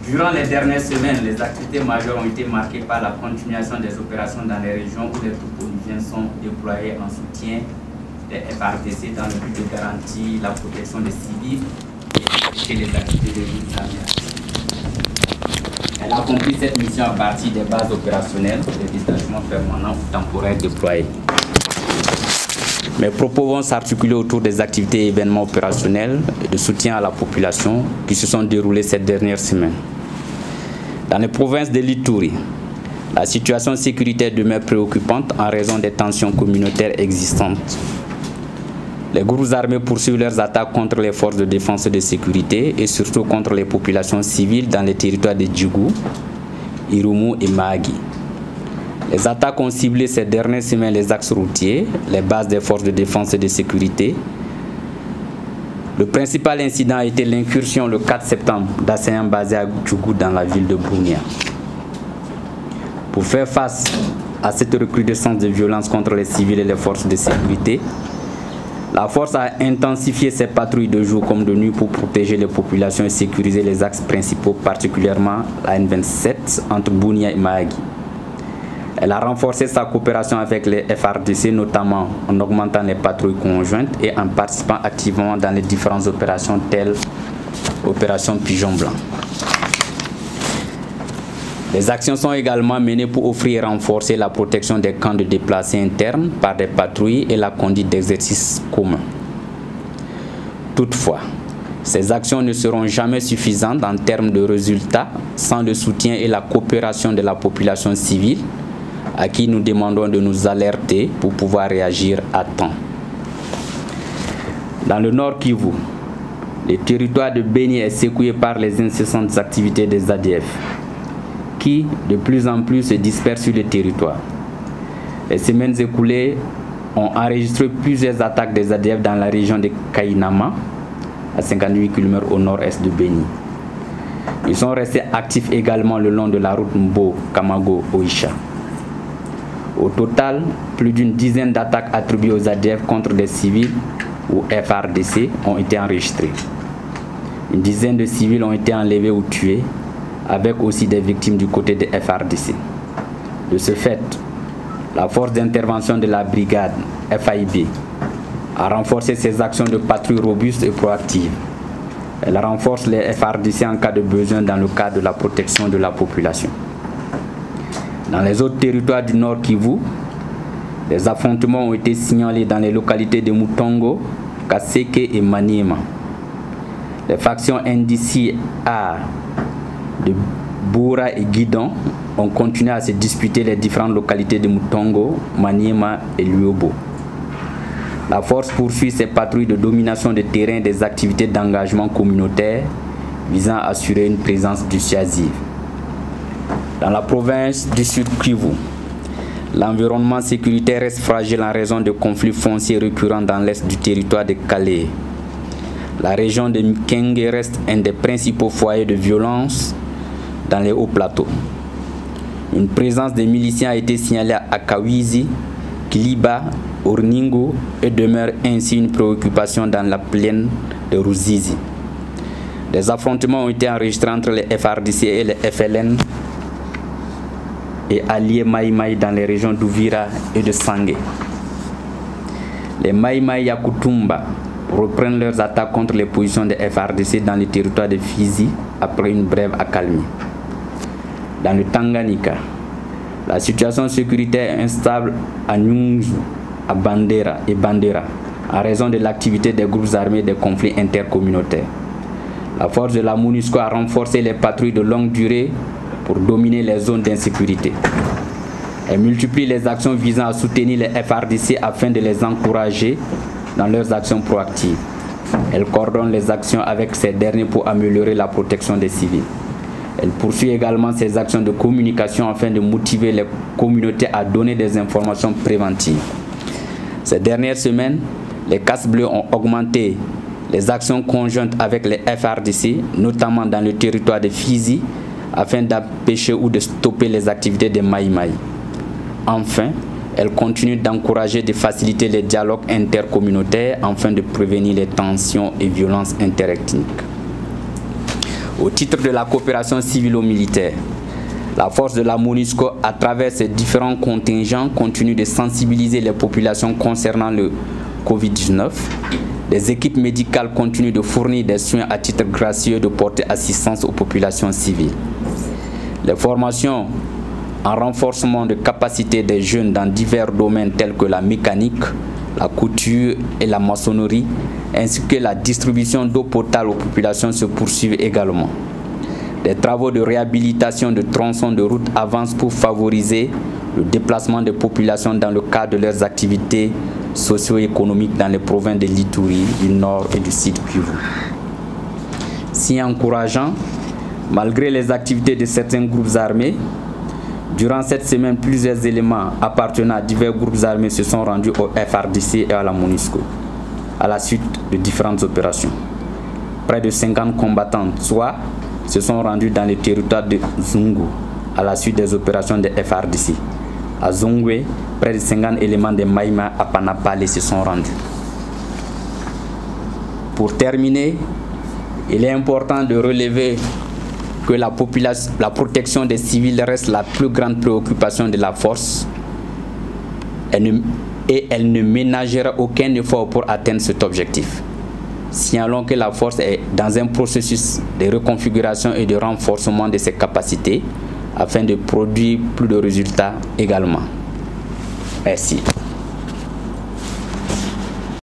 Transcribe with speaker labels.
Speaker 1: Durant les dernières semaines, les activités majeures ont été marquées par la continuation des opérations dans les régions où les troupes onusiennes sont déployées en soutien des FARDC dans le but de garantir la protection des civils et empêcher les activités des groupes armés. Elle a accompli cette mission à partir des bases opérationnelles des détachements permanents ou temporaires déployés. Mes propos vont s'articuler autour des activités et événements opérationnels de soutien à la population qui se sont déroulés ces dernières semaines. Dans les provinces de l'Ituri, la situation sécuritaire demeure préoccupante en raison des tensions communautaires existantes. Les groupes armés poursuivent leurs attaques contre les forces de défense et de sécurité et surtout contre les populations civiles dans les territoires de Djougou, Irumu et Mahagi. Les attaques ont ciblé ces dernières semaines les axes routiers, les bases des forces de défense et de sécurité. Le principal incident a été l'incursion le 4 septembre d'assaillants basés à Djougou dans la ville de Bunia. Pour faire face à cette recrudescence de violence contre les civils et les forces de sécurité, la force a intensifié ses patrouilles de jour comme de nuit pour protéger les populations et sécuriser les axes principaux, particulièrement la N27 entre Bunia et Mahagi. Elle a renforcé sa coopération avec les FARDC, notamment en augmentant les patrouilles conjointes et en participant activement dans les différentes opérations telles l'opération Pigeon Blanc. Les actions sont également menées pour offrir et renforcer la protection des camps de déplacés internes par des patrouilles et la conduite d'exercices communs. Toutefois, ces actions ne seront jamais suffisantes en termes de résultats sans le soutien et la coopération de la population civile, à qui nous demandons de nous alerter pour pouvoir réagir à temps. Dans le Nord Kivu, le territoire de Beni est secoué par les incessantes activités des ADF, qui de plus en plus se dispersent sur le territoire. Les semaines écoulées ont enregistré plusieurs attaques des ADF dans la région de Kainama, à 58 km au nord-est de Beni. Ils sont restés actifs également le long de la route Mbo-Kamago-Oisha. Au total, plus d'une dizaine d'attaques attribuées aux ADF contre des civils ou FARDC ont été enregistrées. Une dizaine de civils ont été enlevés ou tués, avec aussi des victimes du côté des FARDC. De ce fait, la force d'intervention de la brigade FAIB a renforcé ses actions de patrouille robustes et proactives. Elle renforce les FARDC en cas de besoin dans le cadre de la protection de la population. Dans les autres territoires du Nord Kivu, des affrontements ont été signalés dans les localités de Mutongo, Kaseke et Maniema. Les factions NDCA de Boura et Guidon ont continué à se disputer les différentes localités de Mutongo, Maniema et Luobo. La force poursuit ses patrouilles de domination de terrain et des activités d'engagement communautaire visant à assurer une présence dissuasive. Dans la province du Sud Kivu, l'environnement sécuritaire reste fragile en raison de conflits fonciers récurrents dans l'est du territoire de Calais. La région de Mikenge reste un des principaux foyers de violence dans les hauts plateaux. Une présence des miliciens a été signalée à Kawizi, Kiliba, Orningo et demeure ainsi une préoccupation dans la plaine de Ruzizi. Des affrontements ont été enregistrés entre les FARDC et les FLN et alliés Maïmaï dans les régions d'Ouvira et de Sangé. Les Maïmaï Yakutumba reprennent leurs attaques contre les positions des FARDC dans le territoire de Fizi après une brève accalmie. Dans le Tanganyika, la situation sécuritaire est instable à Nyunzu, à Bandera et Bandera en raison de l'activité des groupes armés et des conflits intercommunautaires. La force de la MONUSCO a renforcé les patrouilles de longue durée pour dominer les zones d'insécurité. Elle multiplie les actions visant à soutenir les FARDC afin de les encourager dans leurs actions proactives. Elle coordonne les actions avec ces derniers pour améliorer la protection des civils. Elle poursuit également ses actions de communication afin de motiver les communautés à donner des informations préventives. Ces dernières semaines, les Casques Bleus ont augmenté les actions conjointes avec les FARDC, notamment dans le territoire de Fizi, afin d'empêcher ou de stopper les activités des Maïmaï. Enfin, elle continue d'encourager et de faciliter les dialogues intercommunautaires afin de prévenir les tensions et violences interethniques. Au titre de la coopération civilo-militaire, la force de la MONUSCO, à travers ses différents contingents, continue de sensibiliser les populations concernant le Covid-19. Des équipes médicales continuent de fournir des soins à titre gracieux de porter assistance aux populations civiles. Les formations en renforcement de capacité des jeunes dans divers domaines tels que la mécanique, la couture et la maçonnerie, ainsi que la distribution d'eau potable aux populations se poursuivent également. Des travaux de réhabilitation de tronçons de route avancent pour favoriser le déplacement des populations dans le cadre de leurs activités socio-économiques dans les provinces de l'Ituri, du Nord et du Sud Kivu. Si encourageant, malgré les activités de certains groupes armés, durant cette semaine, plusieurs éléments appartenant à divers groupes armés se sont rendus au FARDC et à la MONUSCO, à la suite de différentes opérations. Près de 50 combattants, soit, se sont rendus dans le territoire de Zungu, à la suite des opérations de FARDC. À Zongwe, près de 50 éléments de Maïma à Panapale se sont rendus. Pour terminer, il est important de relever que la protection des civils reste la plus grande préoccupation de la force et elle ne ménagera aucun effort pour atteindre cet objectif. Signalons que la force est dans un processus de reconfiguration et de renforcement de ses capacités afin de produire plus de résultats également. Merci.